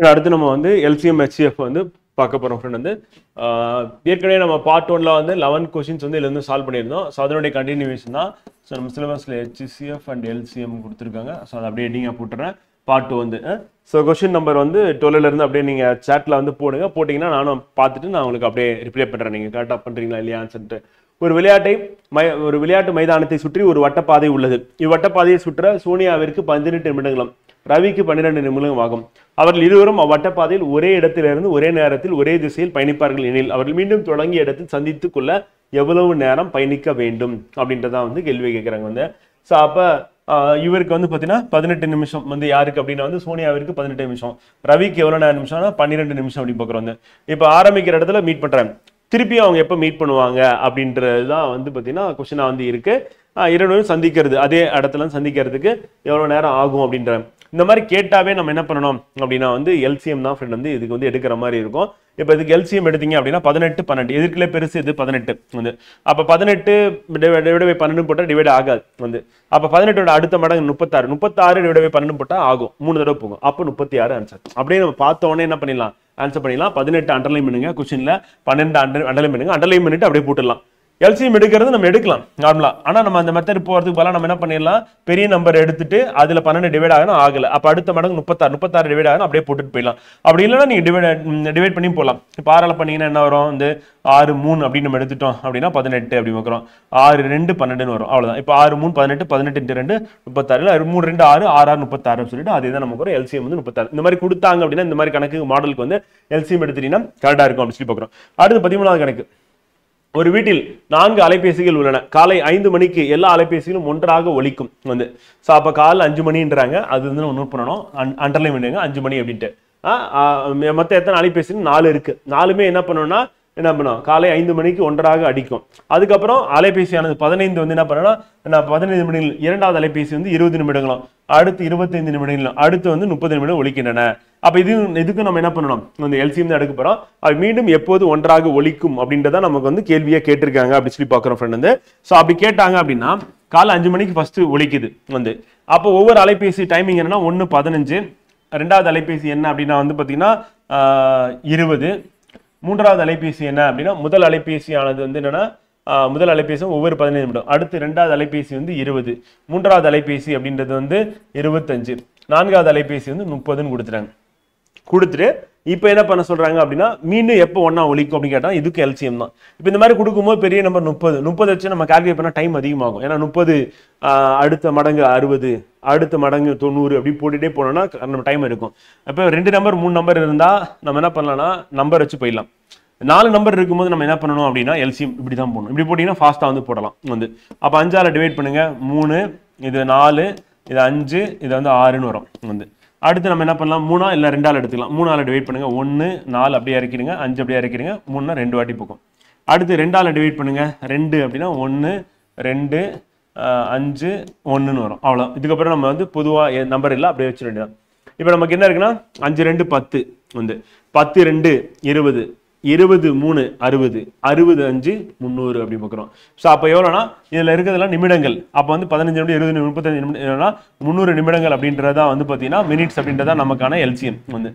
அடுத்து நம்ம வந்து எல்சிஎம் ஹெச்சிஎஃப் வந்து பார்க்க போகிறோம் ஃப்ரெண்ட் வந்து ஏற்கனவே நம்ம பார்ட் 1ல வந்து 11 கொஷின்ஸ் வந்து இதுல இருந்து சால்வ் பண்ணியிருந்தோம். ஸோ அதனுடைய கண்டினியூவேஷன் தான். ஸோ நம்ம சிலபஸில் ஹெச்சிஎஃப் அண்ட் எல்சிஎம் கொடுத்துருக்காங்க. ஸோ அதை அப்படியே எடிங்காக போட்டுறேன். பார்ட் 2 வந்து ஸோ கொஷின் நம்பர் வந்து 12ல இருந்து அப்படியே நீங்கள் சேட்டில் வந்து போடுங்க. போட்டிங்கன்னா நானும் பார்த்துட்டு நான் உங்களுக்கு அப்படியே ரிப்ளை பண்ணுறேன். நீங்கள் கரெக்டாக பண்ணுறீங்களா இல்லையா ஆன்சர்ட்டு. ஒரு விளையாட்டு மைதானத்தை சுற்றி ஒரு வட்டப்பாதை உள்ளது. இவ்வட்டப்பாதையை சுற்ற சோனியாவிற்கு 18 நிமிடங்களும் ரவிக்கு 12 நிமிடங்களும் ஆகும். அவர்கள் இருவரும் அவ்வட்டப்பாதையில் ஒரே இடத்திலிருந்து ஒரே நேரத்தில் ஒரே திசையில் பயணிப்பார்கள் எனில் அவர்கள் மீண்டும் தொடங்கிய இடத்தில் சந்தித்துக் கொள்ள எவ்வளவு நேரம் பயணிக்க வேண்டும் அப்படின்றதான் வந்து கேள்வி கேட்குறாங்க வந்து. ஸோ அப்போ இவருக்கு வந்து பார்த்தீங்கன்னா 18 நிமிஷம் வந்து யாருக்கு அப்படின்னா வந்து சோனியாவிற்கு 18 நிமிஷம், ரவிக்கு எவ்வளோ நேரம் நிமிஷம்னா 12 நிமிஷம் அப்படின்னு பார்க்குறோம் வந்து. இப்போ ஆரம்பிக்கிற இடத்துல மீட் பண்ணுறாங்க. திருப்பி அவங்க எப்போ மீட் பண்ணுவாங்க அப்படின்றது தான் வந்து பார்த்தீங்கன்னா கொஸ்டினாக வந்து இருக்கு. இரண்டும் சந்திக்கிறது அதே இடத்துல சந்திக்கிறதுக்கு எவ்வளோ நேரம் ஆகும் அப்படின்ற இந்த மாதிரி கேட்டாவே நம்ம என்ன பண்ணணும் அப்படின்னா வந்து எல்சிஎம் தான் ஃப்ரெண்ட் வந்து இதுக்கு வந்து எடுக்கிற மாதிரி இருக்கும். இப்போ இதுக்கு எல்சிஎம் எடுத்தீங்க அப்படின்னா 18 12 எதுக்குள்ளே பெருசு இது 18 வந்து. அப்போ 18 டிவைட் பை 12 போட்டால் டிவைட் ஆகாது வந்து. அப்போ 18ஓட அடுத்த மடங்கு 36 36 டிவைட் பை 12 போட்டால் ஆகும் 3 தடவை போகும். அப்போ 36 ஆன்சர். அப்படியே நம்ம பார்த்த உடனே என்ன பண்ணிடலாம் ஆன்சர் பண்ணிடலாம். 18 அண்டர்லைன் பண்ணுங்க கொஸ்டின்ல 12 அண்டர்லைன் பண்ணுங்க. அண்டர்லைன் பண்ணிட்டு அப்படியே போட்டுடலாம். எல்சிஎம் எடுக்கிறது நம்ம எடுக்கலாம் நார்மலா. ஆனா நம்ம அந்த மெத்தட் போறதுக்கு பதிலாக நம்ம என்ன பண்ணிடலாம் பெரிய நம்பர் எடுத்துட்டு அதுல 12 டிவைட் ஆகணும் ஆகல. அப்ப அடுத்த மடங்கு 36 டிவைட் ஆகணும் அப்படியே போட்டுட்டு போயிடலாம். அப்படி இல்லைன்னா நீங்க டிவைட் பண்ணி போகலாம். இப்போ 6 பண்ணீங்கன்னா என்ன வரும் வந்து 6 3 அப்படின்னு நம்ம எடுத்துட்டோம் அப்படின்னா 18 அப்படி வைக்கிறோம். 6 2 12 வரும் அவ்வளவுதான். இப்போ 6 3 18 18 × 2 36 3 2 6 6 36 சொல்லிட்டு அதே தான் நமக்கு வரும். எல்சிஎம் வந்து 36. இந்த மாதிரி கொடுத்தாங்க அப்படின்னா இந்த மாதிரி கணக்கு மாடலுக்கு வந்து எல்சிஎம் எடுத்துட்டீங்கன்னா கரெக்டா இருக்கும் அப்படின்னு சொல்லி பார்க்குறோம். அடுத்து 13வது கணக்கு. ஒரு வீட்டில் 4 அலைபேசிகள் உள்ளன. காலை 5 மணிக்கு எல்லா அலைபேசிகளும் ஒன்றாக ஒலிக்கும் வந்து. ஸோ அப்போ காலைல 5 மணின்றாங்க. அது வந்து நம்ம நோட் பண்ணணும். அண்டர்லைன் பண்ணுங்க 5 மணி அப்படின்ட்டு. மொத்தம் எத்தனை அலைபேசி 4 இருக்கு. 4மே என்ன பண்ணணும்னா என்ன பண்ணும் காலை 5 மணிக்கு ஒன்றாக அடிக்கும். அதுக்கப்புறம் அலைபேசியானது 15 வந்து என்ன பண்ணணும்னா 15 மணியில் இரண்டாவது அலைபேசி வந்து 20 நிமிடங்களும், அடுத்து 25 நிமிடங்களும், அடுத்து வந்து 30 நிமிடம் ஒலிக்கின்றன. அப்ப இதுக்கு நம்ம என்ன பண்ணணும் இந்த எல்சிஎம் தான் எடுக்க போறோம். அது மீண்டும் எப்போது ஒன்றாக ஒலிக்கும் அப்படின்றத நமக்கு வந்து கேள்வியா கேட்டிருக்காங்க அப்படின்னு சொல்லி பாக்குறோம் ஃப்ரெண்ட் வந்து. ஸோ அப்படி கேட்டாங்க அப்படின்னா காலை 5 மணிக்கு ஃபர்ஸ்ட் ஒலிக்குது வந்து. அப்போ ஒவ்வொரு அலைபேசி டைமிங் என்னன்னா 1 15, ரெண்டாவது அலைபேசி என்ன அப்படின்னா வந்து பாத்தீங்கன்னா 20, மூன்றாவது அலைபேசி என்ன அப்படின்னா முதல் அலைபேசியானது வந்து என்னன்னா முதல் அலைபேசி ஒவ்வொரு 15 நிமிடம், அடுத்து ரெண்டாவது அலைபேசி வந்து 20, மூன்றாவது அலைபேசி அப்படின்றது வந்து 25, நான்காவது அலைபேசி வந்து 30ன்னு கொடுத்துட்டு இப்போ என்ன பண்ண சொல்றாங்க அப்படின்னா மீண்டும் எப்போ ஒன்னா ஒலிக்கும் அப்படின்னு கேட்டா இதுக்கு எல்சிஎம் தான். இப்போ இந்த மாதிரி கொடுக்கும்போது பெரிய நம்பர் 30 வச்சு நம்ம கால்குலேட் பண்ணா டைம் அதிகமாகும். ஏன்னா 30 அடுத்த மடங்கு 60, அடுத்த மடங்கு 90 அப்படி போட்டுட்டே போனோம்னா நம்ம டைம் இருக்கும். இப்போ 2 நம்பர் 3 நம்பர் இருந்தா நம்ம என்ன பண்ணலாம்னா நம்பர் வச்சு போயிடலாம். 4 நம்பர் இருக்கும்போது நம்ம என்ன பண்ணணும் அப்படின்னா எல்சிஎம் இப்படி தான் போடணும். இப்படி போட்டீங்கன்னா ஃபாஸ்ட்டாக வந்து போடலாம் வந்து. அப்போ 5ஆல் டிவைட் பண்ணுங்க 3, இது 4, இது 5, இது வந்து 6ன்னு வரும் வந்து. அடுத்து நம்ம என்ன பண்ணலாம் 3 இல்லை 2ஆல் எடுத்துக்கலாம். 3ஆல் டிவைட் பண்ணுங்க 1 4 அப்படியே இறக்கிடுங்க, 5 அப்படியே இறக்கிடுங்க, 3னா 2 வாட்டி போகும். அடுத்து 2ஆல் டிவைட் பண்ணுங்க 2 அப்படின்னா 1 2 5 1ன்னு வரும் அவ்வளோ. இதுக்கப்புறம் நம்ம வந்து பொதுவாக நம்பர் இல்லை அப்படியே வச்சிட வேண்டியதான். இப்போ நமக்கு என்ன இருக்குன்னா 5 2 10 வந்து 10 2 20, 20 3 60, 60 5 300 அப்படி பார்க்குறோம். ஸோ அப்போ எவ்வளோனா இதில் இருக்கிறதுலாம் நிமிடங்கள். அப்போ வந்து 15 நிமிடம் 20 நிமிடம் 35 நிமிடம் 300 நிமிடங்கள் அப்படின்றதா வந்து பார்த்தீங்கன்னா மினிட்ஸ் அப்படின்றதா நமக்கான எல்சிஎம் வந்து.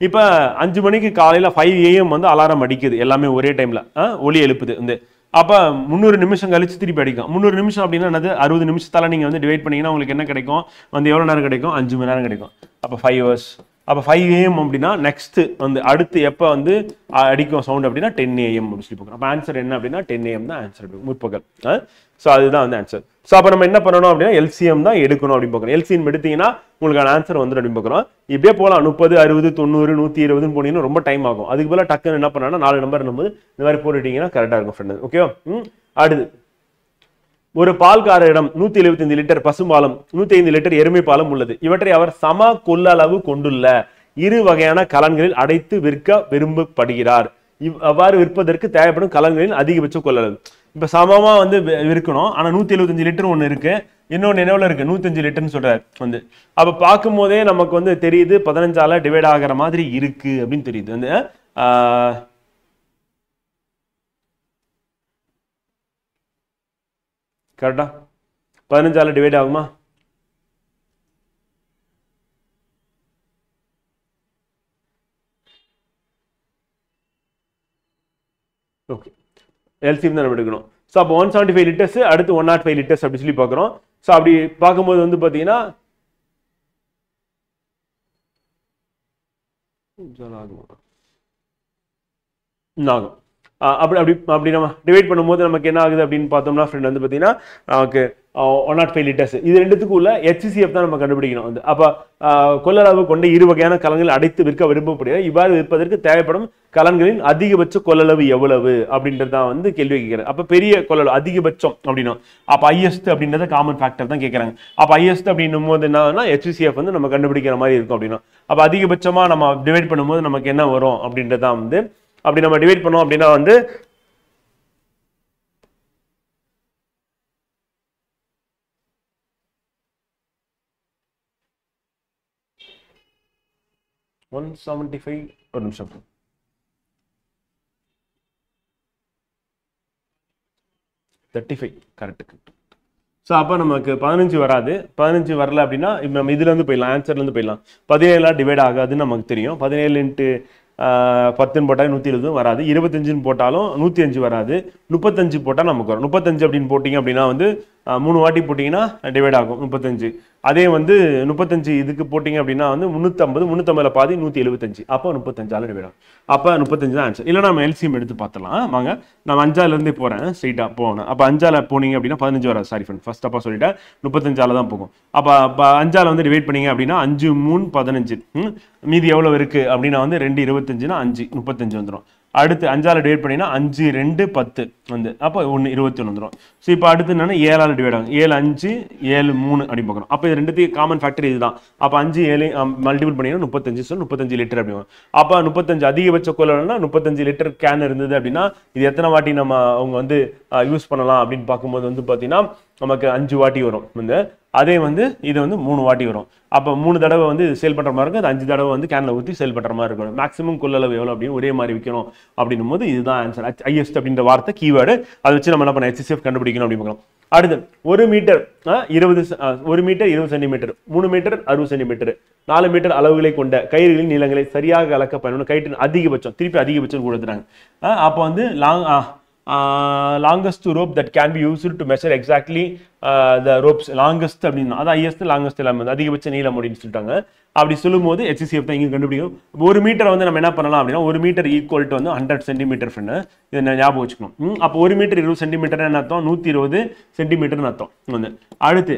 இப்போ 5 மணிக்கு காலையில் 5 AM வந்து அலாரம் அடிக்குது எல்லாமே ஒரே டைமில் ஒலி எழுப்புது வந்து. அப்போ 300 நிமிஷம் கழிச்சு திருப்பி அடிக்கும். 300 நிமிஷம் அப்படின்னா என்னது 60 நிமிஷத்தால் நீங்கள் வந்து டிவைட் பண்ணிங்கன்னா உங்களுக்கு என்ன கிடைக்கும் வந்து எவ்வளோ நேரம் கிடைக்கும் 5 மணி நேரம் கிடைக்கும். அப்போ 5 hours. அப்போ 5 AM அப்படின்னா நெக்ஸ்ட் வந்து அடுத்து எப்போ வந்து அடிக்கும் சவுண்ட் அப்படின்னா 10 AM அப்படின்னு சொல்லி பார்க்குறோம். அப்போ ஆன்சர் என்ன அப்படின்னா 10 AM தான் ஆன்சர் முற்பகல். ஸோ அதுதான் வந்து ஆன்சர். ஸோ அப்போ நம்ம என்ன பண்ணணும் அப்படின்னா எல்சிஎம் தான் எடுக்கணும் அப்படின்னு பார்க்குறோம். எல்சிஎம் எடுத்தீங்கன்னா உங்களுக்கான ஆன்சர் வந்துடும் அப்படின்னு பார்க்குறோம். இப்படியே போகலாம் 30 60 90 120 போனீங்கன்னா ரொம்ப டைம் ஆகும். அதுக்கு போல டக்குன்னு என்ன பண்ணா 4 நம்பர் நம்பர் இந்த மாதிரி போட்டுட்டீங்கன்னா கரெக்டாக இருக்கும் ஃப்ரெண்ட். ஓகேவா? அடுத்து ஒரு பால்காரரிடம் 175 லிட்டர் பசும்பாலும் 105 லிட்டர் எருமை பாலும் உள்ளது. இவற்றை அவர் சம கொள்ளளவு கொண்டுள்ள 2 வகையான கலன்களில் அடைத்து விற்க விரும்பப்படுகிறார். அவ்வாறு விற்பதற்கு தேவைப்படும் கலன்களின் அதிகபட்ச கொள்ளளவு. இப்ப சமமா வந்து விற்கணும். ஆனா 175 லிட்டர் ஒண்ணு இருக்கு, இன்னொன்னு என்னெவ்வளவு இருக்கு 105 லிட்டர்னு சொல்றாரு வந்து. அப்ப பார்க்கும் போதே நமக்கு வந்து தெரியுது 15ஆல டிவைட் ஆகிற மாதிரி இருக்கு அப்படின்னு தெரியுது வந்து. கரெக்டா 15ஆல டிவைட் ஆகுமா? ஓகே, எல்சிஎம் தான் நம்ம எடுக்கணும். ஸோ அப்போ 175 லிட்டர்ஸ் அடுத்து 105 லிட்டர்ஸ் அப்படி சொல்லி பார்க்குறோம். ஸோ அப்படி பார்க்கும்போது வந்து பார்த்தீங்கன்னா ஆகும். அப்படி அப்படி அப்படி நம்ம டிவைட் பண்ணும்போது நமக்கு என்ன ஆகுது அப்படின்னு பார்த்தோம்னா ஃப்ரெண்ட் வந்து பார்த்தீங்கன்னா நமக்கு 105 லிட்டர்ஸ் இது ரெண்டுத்துக்குள்ள HCF தான் நம்ம கண்டுபிடிக்கணும் வந்து. அப்போ கொள்ளளவு கொண்ட இரு வகையான கலன்கள் அடைத்து விற்க விரும்பப்படுகிறது. இவ்வாறு விற்பதற்கு தேவைப்படும் கலன்களின் அதிகபட்ச கொள்ளளவு எவ்வளவு அப்படின்றது தான் வந்து கேள்வி கேட்குறது. அப்போ பெரிய கொள்ளளவு அதிகபட்சம் அப்படின்னா அப்போ ஹையஸ்ட் அப்படின்றத காமன் ஃபேக்டர் தான் கேட்குறாங்க. அப்போ ஹையஸ்ட் அப்படின்னும் போது என்னன்னா HCF வந்து நம்ம கண்டுபிடிக்கிற மாதிரி இருக்கும் அப்படின்னா. அப்போ அதிகபட்சமாக நம்ம டிவைட் பண்ணும்போது நமக்கு என்ன வரும் அப்படின்றது தான் வந்து அப்படி நம்ம டிவைட் பண்ணோம் அப்படின்னா வந்து 175 ஒரு நிமிஷம். கரெக்ட். ஸோ அப்போ நமக்கு 15 வராது. 15 வரல அப்படின்னா இப்போ நம்ம இதுலேருந்து போயிடலாம், ஆன்சர்லேருந்து போயிடலாம். 17 டிவைட் ஆகாதுன்னு நமக்கு தெரியும். 17 இன்ட்டு 10 போட்டால் 120 வராது. 25 போட்டாலும் 105 வராது. 35 போட்டால் நமக்கு வரும். 35 அப்படின்னு போட்டிங்க அப்படின்னா வந்து 3 வாட்டி போட்டிங்கன்னா டிவைட் ஆகும் 35. அதே வந்து 35 இதுக்கு போட்டிங்க அப்படின்னா வந்து 350, 350 பாதி 175, அப்போ 35 டிவைட் ஆகும். அப்போ 35 தான் ஆன்சர். இல்லை நம்ம எல்சிஎம் எடுத்து பார்த்தலாம் வாங்க. நான் 5 போகிறேன், ஸ்ட்ரைட்டாக போகணும். அப்போ 5 போனீங்க அப்படின்னா 15 வராது. சாரி ஃப்ரெண்ட், ஃபர்ஸ்ட் அப்போ சொல்லிட்டேன் 35 தான் போகும். அப்போ 5 வந்து டிவைட் பண்ணீங்க அப்படின்னா 5 3 15, மீதி எவ்வளோ இருக்குது அப்படின்னா வந்து 2 25னா 5 35 வந்துடும். அடுத்து 5 டிவைட் பண்ணினா 5 2 10 வந்து அப்போ 1 21 வந்துடும். ஸோ இப்போ அடுத்து என்னன்னா 7 டிவைட் ஆகும். 7 5 7 3 அப்படி பார்க்குறோம். அப்போ இது ரெண்டுத்தையும் காமன் ஃபேக்டர் இதுதான். அப்போ 5 7 மல்டிபிள் பண்ணிங்கன்னா 35, ஸோ 35 லிட்டர் அப்படி. அப்போ 35 அதிகபட்ச கொள்ளளவுனா 35 லிட்டர் கேன் இருந்தது அப்படின்னா இது எத்தனை வாட்டி நம்ம அவங்க வந்து யூஸ் பண்ணலாம் அப்படின்னு பார்க்கும்போது வந்து பார்த்தீங்கன்னா நமக்கு 5 வாட்டி வரும் வந்து. அதே வந்து இது வந்து 3 வாட்டி வரும். அப்போ 3 தடவை வந்து சேல் பண்ணுற மாதிரி இருக்கும். அது 5 தடவை வந்து கேனில் ஊற்றி சேல் பண்ணுற மாதிரி இருக்கும். மேக்ஸிமம் கொள்ளளவு எவ்வளோ அப்படின்னு ஒரே மாதிரி விற்கணும் அப்படின்னும் போது இதுதான் ஆன்சர். ஹையஸ்ட் அப்படின்ற வார்த்தை கீவேர்டு. அதை வச்சு நம்ம என்ன பண்ண HCF கண்டுபிடிக்கணும் அப்படின்னு பார்க்கலாம். அடுத்து 1 metre 1 metre 20 centimetre, 3 metre 60 centimetre, 4 metre அளவுகளை கொண்ட கயிறுகளின் நீளங்களை சரியாக அளக்க பயன்படும் கயிற்றின் அதிகபட்சம், திருப்பி அதிகபட்சம் கொடுத்துறாங்க. அப்போ வந்து longest rope that can be used to measure exactly the ropes longest அப்படின்னா அது highest longest எல்லாமே அதிகபட்ச நீளம் அப்படின்னு சொல்லிட்டாங்க. அப்படி சொல்லும்போது HCF தான் இங்கே கண்டுபிடிக்கும். 1 மீட்டர் வந்து நம்ம என்ன பண்ணலாம் அப்படின்னா 1 மீட்டர் ஈக்குவல் டு வந்து 100 சென்டிமீட்டர் ஃப்ரெண்டு, இதை ஞாபகம் வச்சுக்கணும். அப்போ 1 மீட்டர் 20 சென்டிமீட்டர் அர்த்தம் 120 சென்டிமீட்டர்னு அர்த்தம் வந்து. அடுத்து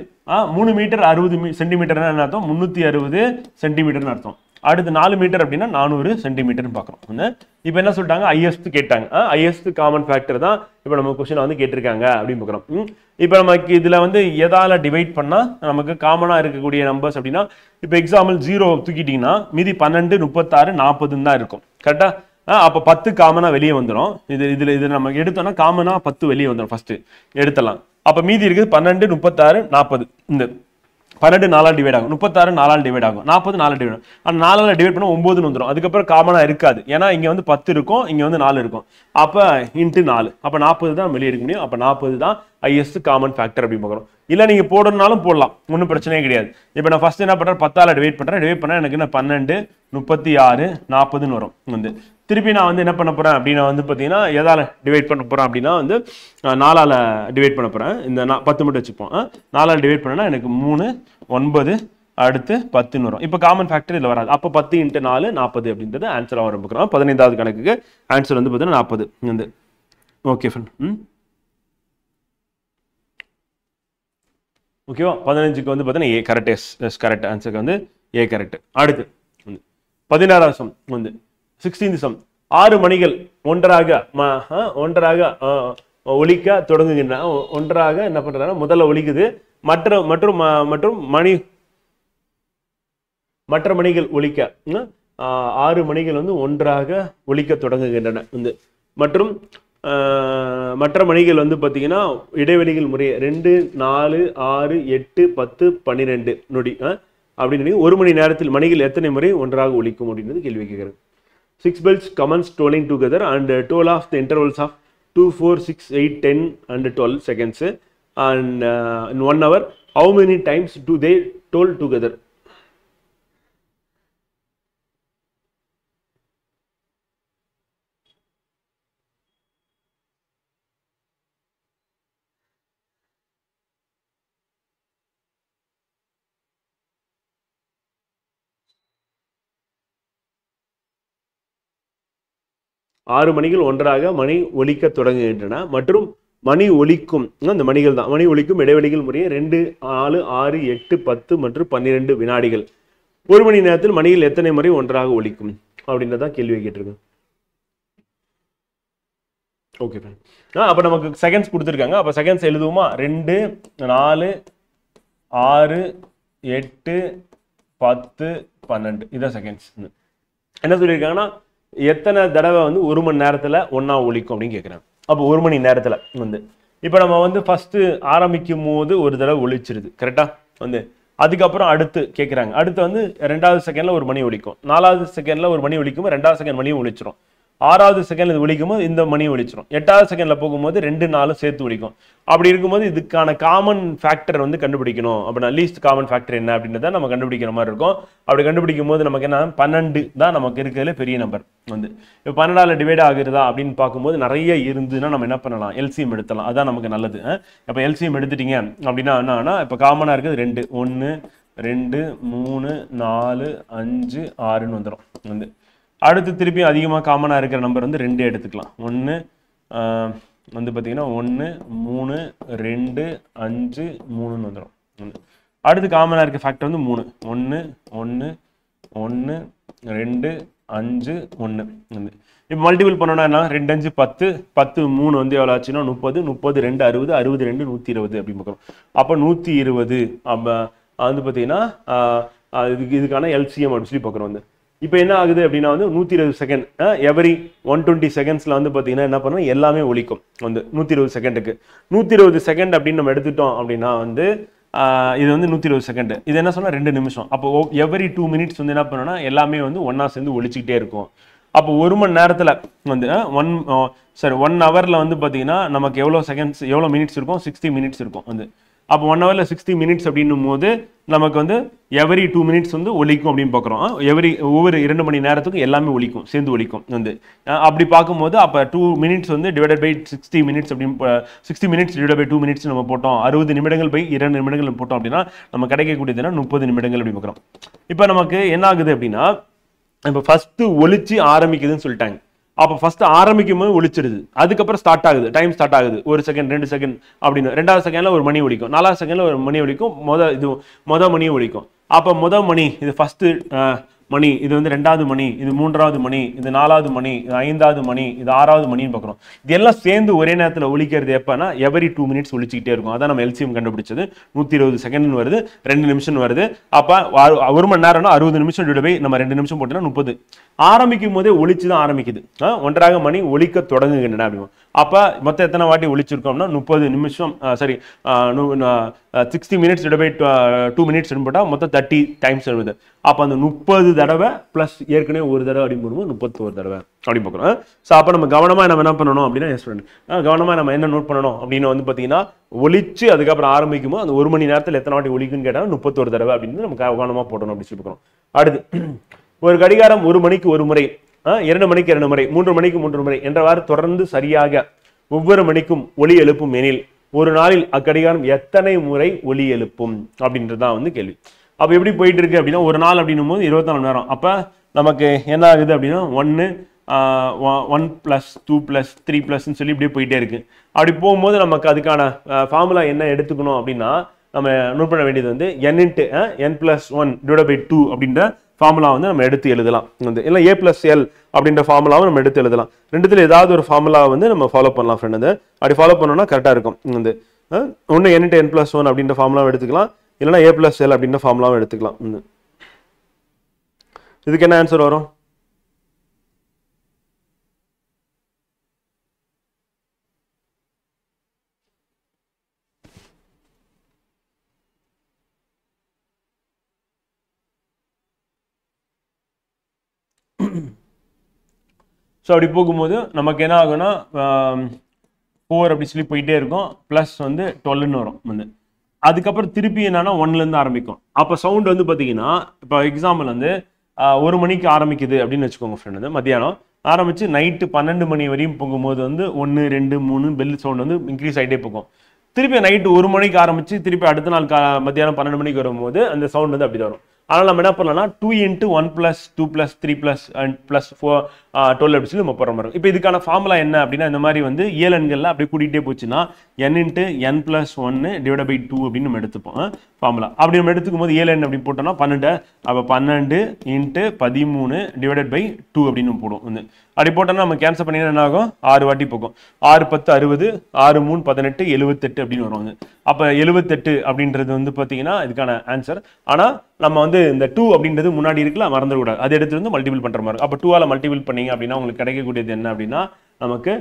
3 மீட்டர் 60 சென்டிமீட்டர் அர்த்தம் 360 சென்டிமீட்டர்னு அர்த்தம். அடுத்து 4 மீட்டர் அப்படின்னா 400 சென்டிமீட்டர்னு பார்க்குறோம். இப்போ என்ன சொல்லிட்டாங்க, ஹையஸ்ட் கேட்டாங்க. ஹையஸ்ட் காமன் ஃபேக்டர் தான் இப்போ நம்ம கொஸ்டின் வந்து கேட்டிருக்காங்க அப்படின்னு பார்க்குறோம். இப்போ நமக்கு இதில் வந்து எதால் டிவைட் பண்ணால் நமக்கு காமனாக இருக்கக்கூடிய நம்பர்ஸ் அப்படின்னா இப்போ எக்ஸாம்பிள் 0 தூக்கிட்டிங்கன்னா மீதி 12 36 40 தான் இருக்கும். கரெக்டாக? அப்போ 10 காமனாக வெளியே வந்துடும். இதில் நம்ம எடுத்தோம்னா காமனாக 10 வெளியே வந்துடும். ஃபர்ஸ்ட் எடுத்துடலாம். அப்போ மீதி இருக்குது 12 36 40. இந்த 12 4 டிவைட் ஆகும், 36 4 டிவைட் ஆகும், 40 4 டிவைட் ஆகும். ஆனால் 4 டிவைட் பண்ணால் 9 வந்துடும். அதுக்கப்புறம் காமனாக இருக்காது. ஏன்னா இங்கே வந்து 10 இருக்கும், இங்கே வந்து 4 இருக்கும். அப்போ இன்ட்டு 4, அப்போ 40 தான் வெளியே எடுக்க முடியும். அப்போ 40 தான் ஹையஸ்ட் காமன் ஃபேக்டர் அப்படின்னு பார்க்குறோம். இல்லை நீங்கள் போடணும்னாலும் போடலாம், ஒன்றும் பிரச்சனையே கிடையாது. இப்போ நான் ஃபர்ஸ்ட் என்ன பண்ணுறேன், 10 டிவைட் பண்ணால் எனக்கு என்ன 12 36 40ன்னு வரும் வந்து. திருப்பி நான் வந்து என்ன பண்ண போகிறேன் அப்படின்னா வந்து பார்த்தீங்கன்னா எதால் டிவைட் பண்ண போகிறேன் அப்படின்னா வந்து 4 டிவைட் பண்ண போகிறேன். இந்த 10 மட்டும் வச்சுப்போம். 4 டிவைட் பண்ணனா எனக்கு 3 9 அடுத்து 10ன்னு வரும். இப்போ காமன் ஃபேக்டர் இதில் வராது. அப்போ 10 × 4 40 அப்படின்றது ஆன்சராக வரும். 15வது கணக்குக்கு ஆன்சர் வந்து பார்த்தீங்கன்னா 40 வந்து. Okay friend. ஓகேவா? 15க்கு வந்து பார்த்தீங்கன்னா A கரெக்ட். Yes correct. ஆன்சருக்கு வந்து A கரெக்ட். அடுத்து 16வது சம் வந்து 16th சம். 6 மணிகள் ஒன்றாக ஒலிக்க தொடங்குகின்றன. ஒன்றாக என்ன பண்றாங்கன்னா முதல்ல ஒலிக்குது, மற்ற மணிகள் ஒலிக்க 6 மணிகள் வந்து ஒன்றாக ஒலிக்க தொடங்குகின்றன வந்து. மற்றும் மற்ற மணிகள் வந்து பார்த்தீங்கன்னா இடைவெளிகள் முறையே 2 4 6 8 10 12 நொடி அப்படின்னு 1 மணி நேரத்தில் மணிகள் எத்தனை முறை ஒன்றாக ஒலிக்கும் அப்படின்றது கேள்வி கேட்குறது. 6 bells commence tolling together and toll off the intervals of 2 4 6 8 10 and 12 seconds and in 1 hour. How many times do they toll together? 6 மணிகள் ஒன்றாக மணி ஒலிக்க தொடங்குகின்றன மற்றும் மணி ஒலிக்கும் அந்த மணிகள் தான் மணி ஒலிக்கும் இடைவெளிகள் முறையே 2, 4, 6, 8, 10 மற்றும் 12 வினாடிகள். ஒரு மணி நேரத்தில் மணிகள் எத்தனை முறை ஒன்றாக ஒலிக்கும் அப்படின்றதான் கேள்வி கேட்டிருக்கேன். ஓகே அப்ப நமக்கு செகண்ட்ஸ் கொடுத்துருக்காங்க. அப்ப செகண்ட்ஸ் எழுதுவோமா? 2, 4, 6, 8, 10, 12 இதான் செகண்ட்ஸ். என்ன சொல்லியிருக்காங்கன்னா எத்தனை தடவை வந்து ஒரு மணி நேரத்துல ஒன்னா ஒலிக்கும் அப்படின்னு கேட்குறாங்க. அப்போ ஒரு மணி நேரத்துல வந்து இப்போ நம்ம வந்து ஃபர்ஸ்ட் ஆரம்பிக்கும் போது ஒரு தடவை ஒலிச்சிருது கரெக்டா வந்து. அதுக்கப்புறம் அடுத்து கேட்குறாங்க, அடுத்து வந்து 2வது செகண்ட்ல ஒரு மணி ஒலிக்கும், 4வது செகண்ட்ல ஒரு மணி ஒலிக்கும், 2வது செகண்ட் மணியும் ஒலிச்சிரும், 6வது செகண்ட்ல இது ஒலிக்கும் போது இந்த மணி ஒலிச்சிரும், 8வது செகண்ட்ல போகும்போது 2, 4 சேர்த்து ஒலிக்கும். அப்படி இருக்கும்போது இதுக்கான காமன் ஃபேக்டர் வந்து கண்டுபிடிக்கணும். அப்படின்னா லீஸ்ட் காமன் ஃபேக்டர் என்ன அப்படின்றத நம்ம கண்டுபிடிக்கிற மாதிரி இருக்கும். அப்படி கண்டுபிடிக்கும் போது நமக்கு என்ன 12 தான் நமக்கு இருக்கிறதுல பெரிய நம்பர் வந்து. இப்போ 12ஆல் டிவைட் ஆகுறதா அப்படின்னு பார்க்கும்போது நிறைய இருந்துன்னா நம்ம என்ன பண்ணலாம்? எல்சிஎம் எடுத்தலாம். அதான் நமக்கு நல்லது. இப்போ எல்சிஎம் எடுத்துட்டீங்க அப்படின்னா என்னன்னா இப்போ காமனாக இருக்குது 2, 1, 2, 3, 4, 5, 6ன்னு வந்துடும் வந்து. அடுத்து திருப்பி அதிகமாக காமனாக இருக்கிற நம்பர் வந்து 2 எடுத்துக்கலாம். 1 வந்து பார்த்தீங்கன்னா 1, 3, 2, 5, 3ன்னு வந்துடும். அடுத்து காமனாக இருக்க ஃபேக்டர் வந்து 3, 1, 1, 1, 2, 5, 1 வந்து. இப்போ மல்டிபிள் பண்ணோன்னா என்ன? 2, 5, 10, 10, 3 வந்து எவ்வளோ ஆச்சுன்னா 30, 30, 2, 60, 60, 2, 120 அப்படின்னு பார்க்குறோம். அப்போ 120 அப்போ வந்து பார்த்தீங்கன்னா இதுக்கான எல்சிஎம் அப்படின்னு சொல்லி பார்க்குறோம் வந்து. இப்போ என்ன ஆகுது அப்படின்னா வந்து 120 செகண்ட் எவரி 120 செகண்ட்ஸ்ல வந்து பார்த்தீங்கன்னா என்ன பண்ணுவோம்? எல்லாமே ஒலிக்கும் வந்து 120 செகண்டுக்கு. 120 செகண்ட் அப்படின்னு நம்ம எடுத்துட்டோம் அப்படின்னா வந்து இது வந்து 120 செகண்ட். இது என்ன சொன்னா 2 நிமிஷம். அப்போ எவரி 2 மினிட்ஸ் வந்து என்ன பண்ணோம்னா எல்லாமே வந்து ஒன்னா சேர்ந்து ஒலிச்சுக்கிட்டே இருக்கும். அப்போ ஒரு மணி நேரத்தில் வந்து 1 ஹவர்ல வந்து பார்த்தீங்கன்னா நமக்கு எவ்வளோ செகண்ட்ஸ் எவ்வளோ மினிட்ஸ் இருக்கும்? 60 மினிட்ஸ் இருக்கும் வந்து. அப்போ 1 ஹவர்ல 60 மினிட்ஸ் அப்படின்னும் போது நமக்கு வந்து எவரி 2 மினிட்ஸ் வந்து ஒலிக்கும் அப்படின்னு பார்க்குறோம். ஒவ்வொரு 2 மணி நேரத்துக்கும் எல்லாமே ஒலிக்கும், சேர்ந்து ஒலிக்கும் வந்து. அப்படி பார்க்கும்போது அப்போ 2 மினிட்ஸ் வந்து டிவைடட் பை 60 மினிட்ஸ் அப்படின்னு 60 மினிட்ஸ் டிவைட் பை 2 மினிட்ஸ் நம்ம போட்டோம். 60 நிமிடங்கள் பை 2 நிமிடங்கள் போட்டோம் அப்படின்னா நம்ம கிடைக்கக்கூடியதுன்னா 30 நிமிடங்கள் அப்படி பார்க்குறோம். இப்போ நமக்கு என்ன ஆகுது அப்படின்னா இப்போ ஃபர்ஸ்ட் ஒலிச்சு ஆரம்பிக்குதுன்னு சொல்லிட்டாங்க. அப்போ ஃபர்ஸ்ட் ஆரம்பிக்கும் போது ஒலிச்சிருது, அதுக்கப்புறம் ஸ்டார்ட் ஆகுது, டைம் ஸ்டார்ட் ஆகுது 1 செகண்ட் 2 செகண்ட் அப்படின்னு. 2வது செகண்ட்ல ஒரு மணி ஒலிக்கும், 4வது செகண்ட்ல ஒரு மணி ஒலிக்கும், மொத மணி ஒலிக்கும். அப்போ மொத மணி இது ஃபர்ஸ்ட் மணி, இது வந்து 2வது மணி, இது 3வது மணி, இது 4வது மணி, இது 5வது மணி, இது 6வது மணின்னு பார்க்குறோம். இது எல்லாம் சேர்ந்து ஒரே நேரத்தில் ஒலிக்கிறது எப்பன்னா எவரி 2 மினிட்ஸ் ஒலிச்சுக்கிட்டே இருக்கும். அதான் நம்ம எல்சிஎம் கண்டுபிடிச்சது. 120 செகண்ட் வருது, 2 நிமிஷம் வருது. அப்போ 1 மணி நேரம்னா 60 நிமிஷம் டிவைட் பை நம்ம 2 நிமிஷம் போட்டோம்னா 30. ஆரம்பிக்கும் போதே ஒலிச்சு தான் ஆரம்பிக்குது. ஒன்றாக மணி ஒலிக்க தொடங்குகின்றன அப்படிமா. அப்போ மொத்தம் எத்தனை வாட்டி ஒலிச்சிருக்கோம்னா 30 நிமிஷம் sorry 60 minutes divide by 2 minutes போட்டால் மொத்தம் 30 டைம்ஸ் வருது. அப்போ அந்த 30 தடவை ப்ளஸ் ஏற்கனவே ஒரு தடவை அப்படின்னு போடும்போது 31 தடவை அப்படி பார்க்குறோம். ஸோ அப்போ நம்ம கவனமாக நம்ம என்ன பண்ணணும் அப்படின்னா கவனமாக நம்ம என்ன நோட் பண்ணணும் அப்படின்னு வந்து பார்த்தீங்கன்னா ஒலிச்சு அதுக்கப்புறம் ஆரம்பிக்கும் போது அந்த 1 மணி நேரத்தில் எத்தனை வாட்டி ஒலிக்குன்னு கேட்டால் 31 தடவை அப்படின்னு நம்ம கவனமாக போடணும் அப்படின்னு சொல்லி பார்க்குறோம். அடுத்து ஒரு கடிகாரம் 1 மணிக்கு 1 முறை, 2 மணிக்கு 2 முறை, 3 மணிக்கு 3 முறை என்றவாறு தொடர்ந்து சரியாக ஒவ்வொரு மணிக்கும் ஒலி எழுப்பும் எனில் ஒரு நாளில் அக்கடிகாரம் எத்தனை முறை ஒலி எழுப்பும் அப்படின்றதான் வந்து கேள்வி. அப்போ எப்படி போயிட்டு இருக்கு அப்படின்னா ஒரு நாள் அப்படின்னும் போது 24 மணி நேரம். அப்போ நமக்கு என்ன ஆகுது அப்படின்னா 1 + 2 + 3 சொல்லி இப்படியே போயிட்டே இருக்கு. அப்படி போகும்போது நமக்கு அதுக்கான ஃபார்முலா என்ன எடுத்துக்கணும் அப்படின்னா நம்ம நோட் பண்ண வேண்டியது வந்து n+1 டிவைட் பை 2 அப்படின்ற ஃபார்முலா வந்து நம்ம எடுத்து எழுதலாம் வந்து. இல்லை a+l அப்படின்ற ஃபார்முலாவை நம்ம எடுத்து எழுதலாம். ரெண்டுத்துல ஏதாவது ஒரு ஃபார்முலா வந்து நம்ம ஃபாலோ பண்ணலாம் ஃப்ரெண்ட். வந்து அப்படி ஃபாலோ பண்ணோம்னா கரெக்டாக இருக்கும் வந்து. ஒன்று n+1 அப்படின்ற ஃபார்முலாவை எடுத்துக்கலாம், இல்லைன்னா a+l அப்படின்ற ஃபார்முலாவை எடுத்துக்கலாம். இதுக்கு என்ன ஆன்சர் வரும்? ஸோ அப்படி போகும்போது நமக்கு என்ன ஆகும்னா 4 அப்படி சொல்லி போயிட்டே இருக்கும், ப்ளஸ் வந்து 12ன்னு வரும் வந்து. அதுக்கப்புறம் திருப்பி என்னன்னா 1லேருந்து ஆரம்பிக்கும். அப்போ சவுண்ட் வந்து பார்த்தீங்கன்னா இப்போ எக்ஸாம்பிள் வந்து 1 மணிக்கு ஆரம்பிக்குது அப்படின்னு வச்சுக்கோங்க ஃப்ரெண்ட். வந்து மத்தியானம் ஆரம்பிச்சு நைட்டு 12 மணி வரையும் போகும்போது வந்து 1, 2, 3 பெல் சவுண்ட் வந்து இன்க்ரீஸ் ஆகிட்டே போகும். திருப்பி நைட்டு 1 மணிக்கு ஆரம்பிச்சு திருப்பி அடுத்த நாள் மத்தியானம் 12 மணிக்கு வரும்போது அந்த சவுண்ட் வந்து அப்படி வரும். ஆனால் நம்ம என்ன பண்ணலாம்னா 2 into 1 plus 2 plus 3 plus and plus 4 12 அப்படி சொல்லி நம்ம போகிற மாதிரி இருக்கும். இப்போ இதுக்கான ஃபார்முலா என்ன அப்படின்னா இந்த மாதிரி வந்து இயலெண்கள்லாம் அப்படியே கூட்டிகிட்டே போச்சுன்னா n into n plus 1 divided by 2 அப்படின்னு நம்ம எடுத்துப்போம் ஃபார்முலா. அப்படி நம்ம எடுத்துக்கும் போது இயலெண் அப்படி போட்டோம்னா 12, அப்போ 12 into 13 divided by 2 அப்படின்னு போடுவோம் வந்து. அப்படி போட்டோம்னா நம்ம கேன்சல் பண்ணிங்கன்னா என்ன ஆகும், 6 வாட்டி போகும். 6 10 60, 6 3 18, 78 அப்படின்னு வரும் வந்து. அப்போ 78 அப்படின்றது வந்து பார்த்தீங்கன்னா இதுக்கான ஆன்சர். ஆனால் நம்ம வந்து இந்த 2 அப்படின்றது முன்னாடி இருக்குல்ல, மறந்துடக்கூடாது. அதை எடுத்து வந்து மல்டிபிள் பண்ணுற மாதிரி. அப்போ 2ஆல் மல்டிபிள் பண்ணீங்க அப்படின்னா உங்களுக்கு கிடைக்கக்கூடியது என்ன அப்படின்னா நமக்கு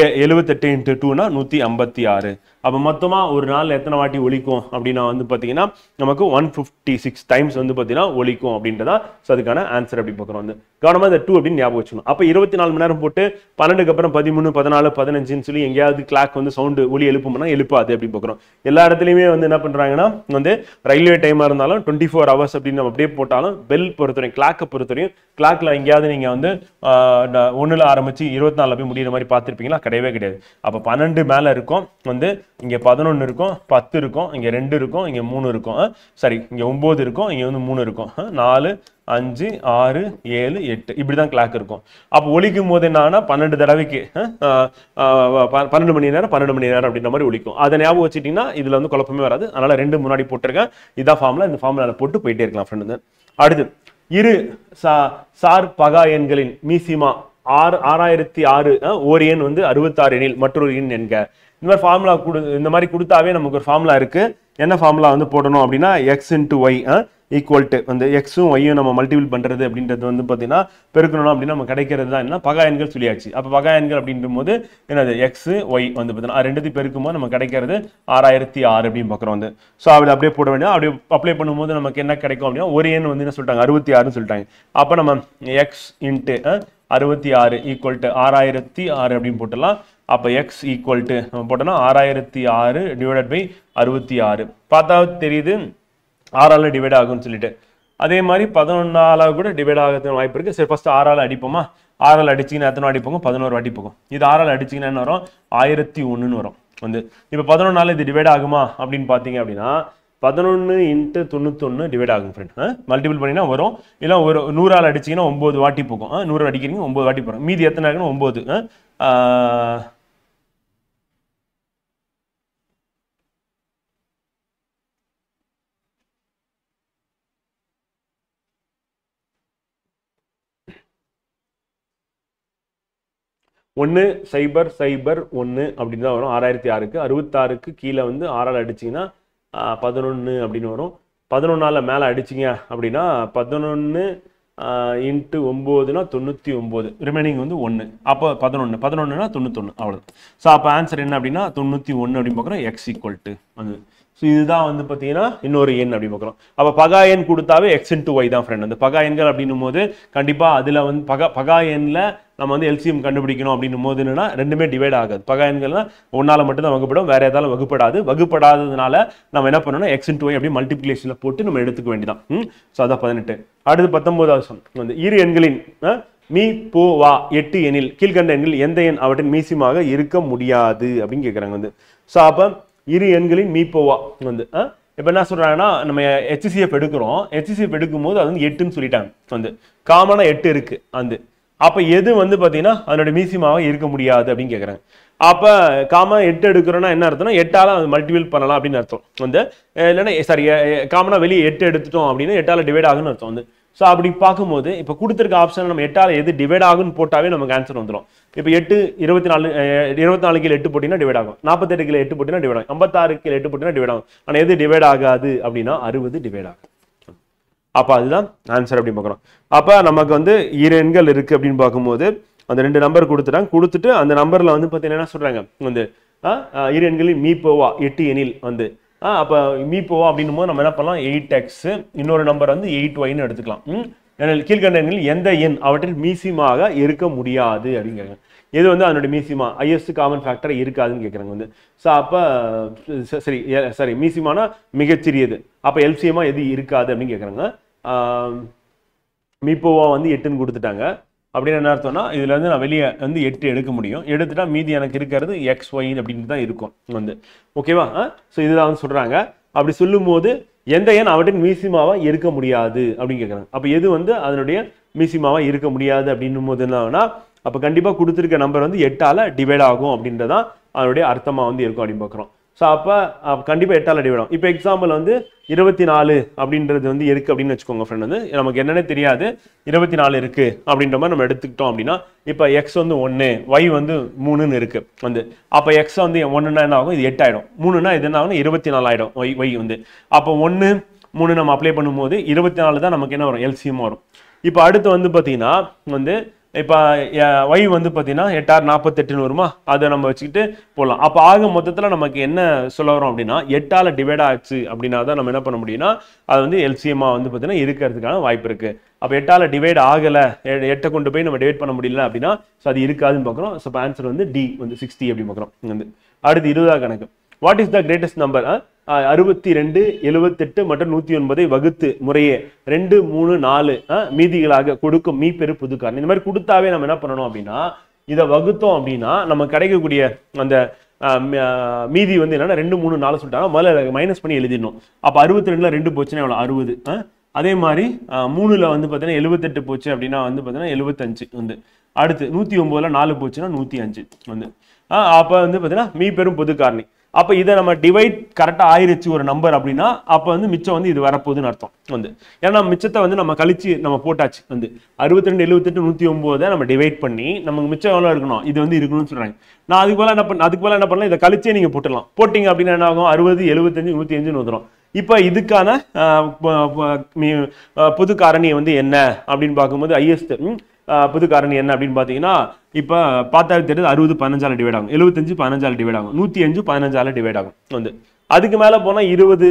78 into 2னா 156. அப்போ மொத்தமாக ஒரு நாள் எத்தனை வாட்டி ஒலிக்கும் அப்படின்னா வந்து பார்த்தீங்கன்னா நமக்கு 156 டைம்ஸ் வந்து பார்த்தீங்கன்னா ஒலிக்கும் அப்படின்றதா. ஸோ அதுக்கான ஆன்சர் அப்படி பார்க்குறோம் வந்து. கவனமாக இந்த 2 அப்படின்னு ஞாபகம் வச்சுக்கணும். அப்போ 24 மணி நேரம் போட்டு 12க்கு அப்புறம் 13 14 15ன்னு சொல்லி எங்கேயாவது கிளாக் வந்து சவுண்டு ஒலி எழுப்பும்னா எழுப்பாது அப்படி பார்க்குறோம். எல்லா இடத்துலையுமே வந்து என்ன பண்ணுறாங்கன்னா வந்து ரயில்வே டைமாக இருந்தாலும் 24 hours அப்படின்னு நம்ம அப்படியே போட்டாலும் பெல் பொறுத்தவரையும் கிளாக்கை பொறுத்தவரையும் கிளாக்ல எங்கேயாவது நீங்கள் வந்து 1ல் ஆரம்பிச்சு 24 போய் முடிகிற மாதிரி பார்த்துருப்பீங்களா? கிடையவே கிடையாது. அப்போ 12 மேலே இருக்கும் வந்து, இங்கே 11 இருக்கும், 10 இருக்கும், இங்கே 2 இருக்கும், இங்கே 3 இருக்கும், சரி இங்கே 9 இருக்கும், இங்கே வந்து 3 இருக்கும், 4 5 6 7 8 இப்படி தான் கிளாக் இருக்கும். அப்போ ஒலிக்கும் போது என்னன்னா 12 தடவைக்கு 12 மணி நேரம் 12 மணி நேரம் அப்படின்ற மாதிரி ஒலிக்கும். அதை ஞாபகம் வச்சுட்டிங்கன்னா இதில் வந்து குழப்பமே வராது. அதனால 2 முன்னாடி போட்டிருக்கேன். இதான் ஃபார்முலா. இந்த ஃபார்முலாவில் போட்டு போயிட்டே இருக்கலாம் ஃப்ரெண்டு. அடுத்து இரு சார் பகா எண்களின் மீசிமா 6006 ஒரு எண் வந்து 66 எண்ணில் மற்றொரு எண் என்க. இந்த மாதிரி ஃபார்முலா இந்த மாதிரி கொடுத்தாவே நமக்கு ஒரு ஃபார்முலா இருக்கு. என்ன ஃபார்முலா வந்து போடணும் அப்படின்னா x into y equal to வந்து எக்ஸும் ஒய்யும் நம்ம மல்டிபிள் பண்ணுறது அப்படின்றது வந்து பார்த்தீங்கன்னா பெருக்கணும் அப்படின்னா நம்ம கிடைக்கிறது தான் என்ன பகா எண்கள் சொல்லியாச்சு. அப்போ பகா எண்கள் அப்படின்ற போது என்னது எக்ஸு ஒய் வந்து பார்த்தீங்கன்னா ரெண்டுத்தையும் பெருக்கும் போது நம்ம கிடைக்கிறது 6006 அப்படின்னு பார்க்குறோம் வந்து. ஸோ அப்படி அப்படியே போட வேண்டியது. அப்படி அப்ளை பண்ணும்போது நமக்கு என்ன கிடைக்கும் அப்படின்னா ஒரு எண் வந்து என்ன சொல்லிட்டாங்க 66ன்னு சொல்லிட்டாங்க. அப்போ நம்ம எக்ஸ் இன்ட்டு 66 ஈக்குவல் டு 6006 அப்படின்னு போட்டலாம். அப்போ எக்ஸ் ஈக்குவல் டு நம்ம போட்டோம்னா 6006 டிவைடட் பை 66 பார்த்தா தெரியுது 6ஆல் டிவைட் ஆகும்னு சொல்லிட்டு. அதே மாதிரி 11ஆல் கூட டிவைட் ஆகிறதுக்கு வாய்ப்பு இருக்குது. சரி ஃபஸ்ட்டு 6ஆல் அடிப்போமா? 6ஆல் அடிச்சிங்கன்னா எத்தனை வாட்டி போகும்? 11 வாட்டி போகும். இது 6ஆல் அடிச்சிங்கன்னா என்ன வரும்? 1001ன்னு வரும் வந்து. இப்போ 11ஆல் இது டிவைட் ஆகுமா அப்படின்னு பார்த்தீங்க அப்படின்னா 11 into 91 டிவைட் ஆகும் ஃப்ரெண்ட். மல்டிபிள் பண்ணினா வரும். இல்லை ஒரு 100ஆல் அடிச்சிங்கன்னா 9 வாட்டி போகும். 100 அடிக்கிறீங்க 9 வாட்டி போகும். மீதி எத்தனை இருக்குன்னா 9. 1 0 0 1 அப்படின்னு தான் வரும். 6006க்கு 66க்கு கீழே வந்து 6ஆல் அடிச்சிங்கன்னா 11 அப்படின்னு வரும். 11ஆல் மேலே அடிச்சிங்க அப்படின்னா 11 into 9னா 99, ரிமைனிங் வந்து 1. அப்போ 11 11னா 91 அவ்வளோ. ஸோ அப்போ ஆன்சர் என்ன அப்படின்னா 91 அப்படின்னு பார்க்குறோம். எக்ஸ் ஈக்குவல் டு வந்து. ஸோ இதுதான் வந்து பார்த்தீங்கன்னா இன்னொரு எண் அப்படி பார்க்குறோம். அப்போ பகா எண் கொடுத்தாவே எக்ஸ் இன்ட்டு ஒய் தான் ஃப்ரெண்ட். அந்த பகா எண்கள் அப்படின்னும் போது கண்டிப்பாக அதில் வந்து பகா எண்ணில் நம்ம வந்து எல்சிஎம் கண்டுபிடிக்கணும் அப்படின்னும் போது என்னன்னா ரெண்டுமே டிவைட் ஆகாது. பகா எண்கள்னா 1ஆல் மட்டும் தான் வகுப்படும், வேற ஏதாலும் வகுப்படாது. வகுப்படாததுனால நம்ம என்ன பண்ணணும்னா எக்ஸ் இன்ட்டு ஒய் அப்படி மல்டிப்ளிகேஷனில் போட்டு நம்ம எடுத்துக்க வேண்டியதான். ஸோ அதான் 18. அடுத்து 19வது சம் வந்து இரு எண்களின் மீ போ வா 8 எண்ணில் கீழ்கண்ட எண்ணில் எந்த எண் அவற்றின் மீசியமாக இருக்க முடியாது அப்படின்னு கேட்குறாங்க வந்து. ஸோ அப்போ இரு எண்களின் மீ போவா வந்து இப்போ என்ன சொல்றாங்கன்னா நம்ம HCF எடுக்கிறோம். HCF எடுக்கும் போது அது வந்து 8ன்னு சொல்லிட்டாங்க வந்து. காமனாக 8 இருக்கு அந்த. அப்போ எது வந்து பார்த்தீங்கன்னா அதனோட மீசியமாக இருக்க முடியாது அப்படின்னு கேட்குறாங்க. அப்போ காமனாக 8 எடுக்கிறோன்னா என்ன அர்த்தம்னா 8ஆல் அது மல்டிபிள் பண்ணலாம் அப்படின்னு அர்த்தம் வந்து. இல்லைன்னா சாரி காமனாக வெளியே 8 எடுத்துட்டோம் அப்படின்னா 8ஆல் டிவைட் ஆகுன்னு அர்த்தம் வந்து. ஸோ அப்படி பார்க்கும்போது இப்போ கொடுத்துருக்க ஆப்ஷன் நம்ம 8ஆல் எது டிவைட் ஆகுன்னு போட்டாவே நமக்கு ஆன்சர் வந்துடும். இப்போ 8 24 கீழே 8 போட்டிங்கன்னா டிவைட் ஆகும். 48 கீழே 8 போட்டிங்கன்னா டிவைட் ஆகும். 56 கீழே 8 போட்டிங்கன்னா டிவைட் ஆகும். ஆனால் எது டிவைட் ஆகாது அப்படின்னா 60 டிவைட் ஆகும். அப்போ அதுதான் ஆன்சர் அப்படின்னு பார்க்குறோம். அப்போ நமக்கு வந்து இரு எண்கள் இருக்குது அப்படின்னு பார்க்கும்போது அந்த 2 நம்பர் கொடுத்துட்டு அந்த நம்பரில் வந்து பார்த்தீங்கன்னா என்ன சொல்கிறாங்க வந்து இரு எண்களில் மீ போவா 8 எண்ணில் வந்து அப்போ மீ போவா அப்படின்னும் போது நம்ம என்ன பண்ணலாம் 8x இன்னொரு நம்பர் வந்து 8yன்னு எடுத்துக்கலாம். கீழ்கண்ட எண்ணில் எந்த எண் அவற்றில் மீசியமாக இருக்க முடியாது அப்படிங்கிறாங்க. எது வந்து அதனுடைய மீசியமா ஹையஸ்ட் காமன் ஃபேக்டர் இருக்காதுன்னு கேட்குறாங்க வந்து. ஸோ அப்போ சரி மீசியமானா மிகச்சிறியது. அப்போ எல்சியமா எது இருக்காது அப்படின்னு கேட்குறாங்க. மீப்போவா வந்து 8ன்னு கொடுத்துட்டாங்க. அப்படின்னு என்ன அர்த்தம்னா இதுல இருந்து நான் வெளியே வந்து 8 எடுக்க முடியும். எடுத்துட்டா மீதி எனக்கு இருக்கிறது XY அப்படின்னு தான் இருக்கும் வந்து. ஓகேவா? ஸோ இதெல்லாம் வந்து சொல்றாங்க. அப்படி சொல்லும் போது எந்த எண் அவற்றின் மீசிமாவா இருக்க முடியாது அப்படின்னு கேட்குறாங்க. அப்போ எது வந்து அதனுடைய மீசிமாவா இருக்க முடியாது அப்படின்னும் போது என்னன்னா, அப்போ கண்டிப்பாக கொடுத்துருக்க நம்பர் வந்து 8ஆல் டிவைட் ஆகும் அப்படின்றதான் அதனுடைய அர்த்தமாக வந்து இருக்கும் அப்படின்னு பார்க்குறோம். ஸோ அப்போ கண்டிப்பாக 8ஆல் டிவைட் ஆகும். இப்போ எக்ஸாம்பிள் வந்து 24 அப்படின்றது வந்து இருக்கு அப்படின்னு வச்சுக்கோங்க ஃப்ரெண்ட். வந்து நமக்கு என்னென்ன தெரியாது, 24 இருக்கு அப்படின்ற மாதிரி நம்ம எடுத்துக்கிட்டோம் அப்படின்னா, இப்போ எக்ஸ் வந்து 1, ஒய் வந்து 3ன்னு இருக்கு வந்து. அப்போ எக்ஸ் வந்து 1ன்னா என்ன ஆகும், இது 8 ஆகிடும். 3ன்னா இது என்ன ஆகும், 24 ஆகிடும் ஒய் வந்து. அப்போ 1 3 நம்ம அப்ளை பண்ணும்போது 24 தான் நமக்கு என்ன வரும், எல்சிஎம் வரும். இப்போ அடுத்து வந்து பார்த்தீங்கன்னா வந்து இப்போ ஒய் வந்து பார்த்தீங்கன்னா 8 48 வருமா, அதை நம்ம வச்சுக்கிட்டு போடலாம். அப்போ ஆக மொத்தத்தில் நமக்கு என்ன சொல்ல வரோம் அப்படின்னா, 8ஆல் டிவைட் ஆச்சு அப்படின்னா தான் நம்ம என்ன பண்ண முடியும்னா அது வந்து எல்சிஎம்மாக வந்து பார்த்தீங்கன்னா இருக்கிறதுக்கான வாய்ப்பு இருக்கு. அப்போ 8ஆல் டிவைட் ஆகலை, 8 கொண்டு போய் நம்ம டிவைட் பண்ண முடியல அப்படின்னா ஸோ அது இருக்காதுன்னு பார்க்குறோம். ஸோ ஆன்சர் வந்து டி வந்து 60 அப்படின்னு பார்க்குறோம். வந்து அடுத்து 20ஆம் கணக்கு. What is the greatest number? 62, 78 மற்றும் 109 வகுத்து முறையே 2, 3, 4 மீதிகளாக கொடுக்கும் மீப்பெரு புதுக்காரணி. இந்த மாதிரி கொடுத்தாவே நம்ம என்ன பண்ணணும் அப்படின்னா, இதை வகுத்தோம் அப்படின்னா நம்ம கிடைக்கக்கூடிய அந்த மீதி வந்து என்னன்னா 2, 3, 4 சொல்லிட்டாங்க. முதல்ல மைனஸ் பண்ணி எழுதிடணும். அப்போ 62ல 2 போச்சுன்னா எவ்வளோ, 60. அதே மாதிரி 3ல் வந்து பார்த்தீங்கன்னா 78 போச்சு அப்படின்னா வந்து பார்த்தீங்கன்னா 75 வந்து. அடுத்து 109ல் 4 போச்சுன்னா 105 வந்து. அப்போ வந்து பார்த்தீங்கன்னா மீப்பெரும் பொது காரணி. அப்போ இதை நம்ம டிவைட் கரெக்டாக ஆயிருச்சு ஒரு நம்பர் அப்படின்னா அப்போ வந்து மிச்சம் வந்து இது வரப்போகுதுன்னு அர்த்தம் வந்து. ஏன்னா மிச்சத்தை வந்து நம்ம கழிச்சு நம்ம போட்டாச்சு வந்து 62, 78, 109 நம்ம டிவைட் பண்ணி நமக்கு மிச்சம் எவ்வளோ இருக்கணும், இது வந்து இருக்கணும்னு சொல்கிறாங்க. நான் அதுக்கு போல என்ன பண்ணலாம், இதை கழிச்சே நீங்கள் போட்டுடலாம். போட்டிங்க அப்படின்னா என்ன ஆகும், 60, 75, 105ன்னு வந்துடும். இப்போ இதுக்கான பொது காரணி வந்து என்ன அப்படின்னு பார்க்கும்போது ஹையஸ்ட் புது காரணி என்ன அப்படின்னு பார்த்தீங்கன்னா, இப்போ பார்த்தாவே தெரியுது 60 15ஆல் டிவைட் ஆகும், 75 15ஆல் டிவைட் ஆகும், 105 15ஆல் டிவைட் ஆகும் வந்து. அதுக்கு மேலே போனால் 20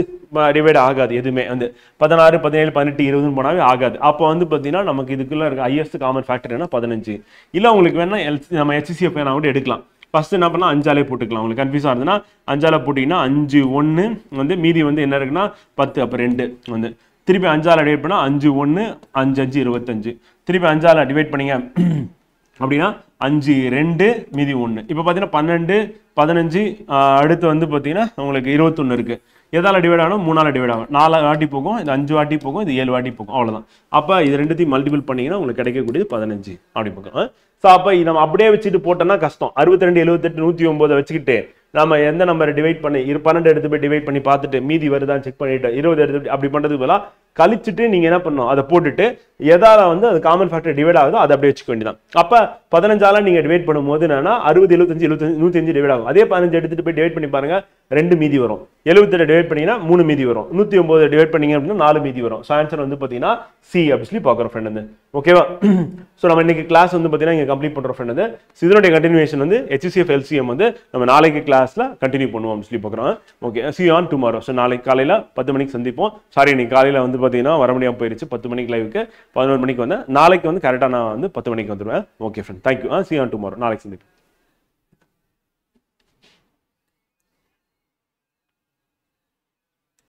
டிவைட் ஆகாது எதுவுமே வந்து. 16, 17, 18, 20ன்னு போனாவே ஆகாது. அப்போ வந்து பார்த்தீங்கன்னா நமக்கு இதுக்குள்ள இருக்க ஹையஸ்ட் காமன் ஃபேக்டர் என்ன 15. இல்லை உங்களுக்கு வேணா நம்ம HCF வேணா கூட எடுக்கலாம். ஃபர்ஸ்ட் என்ன பண்ணலாம், 5ஆலே போட்டுக்கலாம். உங்களுக்கு கன்ஃபியூஸாக இருந்ததுன்னா 5ஆல் போட்டிங்கன்னா 5 1 வந்து மீதி வந்து என்ன இருக்குன்னா 10 அப்போ 2 வந்து. திருப்பி 5ஆல் டிவைட் பண்ணால் 5 1 5 5 25. திருப்பி 5ஆல் டிவைட் பண்ணிங்க அப்படின்னா 5 2 மீதி 1. இப்போ பார்த்தீங்கன்னா 12 15 அடுத்து வந்து பார்த்தீங்கன்னா உங்களுக்கு 21 இருக்குது. எதால் டிவைட் ஆகணும், 3ஆல் டிவைட் ஆகும். 4 வாட்டி போகும், இது 5 வாட்டி போகும், இது 7 வாட்டி போகும், அவ்வளோதான். அப்போ இது ரெண்டுத்தையும் மல்டிபிள் பண்ணிங்கன்னா உங்களுக்கு கிடைக்கக்கூடியது 15 அப்படி போகும். ஸோ அப்போ நம்ம அப்படியே வச்சுட்டு போட்டோம்னா கஷ்டம். 62, 78, 109 வச்சுக்கிட்டு நம்ம எந்த நம்பரை டிவைட் பண்ணி 12 எடுத்து போய் டிவைட் பண்ணி பார்த்துட்டு மீதி வருதான்னு செக் பண்ணிட்டு 20 எடுத்து அப்படி பண்ணுறதுக்கு பதிலாக கழிச்சுட்டு நீங்கள் என்ன பண்ணணும், அதை போட்டுட்டு எதால வந்து அது காமன் ஃபேக்டர் டிவைட் ஆகுதோ அதை அப்படியே வச்சுக்க வேண்டியதான். அப்போ 15ஆல் நீங்கள் டிவைட் பண்ணும்போது என்னன்னா 60, 75, 75, 105 டிவைட் ஆகும். அதே 15 எடுத்துட்டு போய் டிவைட் பண்ணி பாருங்க, 2 மீதி வரும். 78 டிவைட் பண்ணீங்கன்னா 3 மீதி வரும். 109 டிவைட் பண்ணீங்க அப்படின்னா 4 மீதி வரும். ஸோ ஆன்சர் வந்து பார்த்தீங்கன்னா சி அப்படி சொல்லி பார்க்குறோம் ஃப்ரெண்ட் வந்து. ஓகேவா? ஸோ நம்ம இன்னைக்கு கிளாஸ் வந்து பார்த்தீங்கன்னா இங்கே கம்ப்ளீட் பண்ணுறோம் ஃப்ரெண்ட் வந்து. இதனுடைய கண்டினியூஷன் வந்து HCF LCM வந்து நம்ம நாளைக்கு கிளாஸ்ல கண்டினியூ பண்ணுவோம் அப்படின்னு சொல்லி பார்க்குறோம். Okay, see you on tomorrow. So நாளைக்கு காலையில் 10 மணிக்கு சந்திப்போம். சாரி, இன்னைக்கு காலையில் வந்து பார்த்தீங்கன்னா வர முடியாமல் போயிருச்சு. 10 மணிக்கு லைவுக்கு 11 மணிக்கு வந்தேன். நாளைக்கு வந்து கரெக்டாக நான் வந்து 10 மணிக்கு வந்துடுவேன். Okay friend, thank you. see you on tomorrow. நாளைக்கு சந்திப்போம்.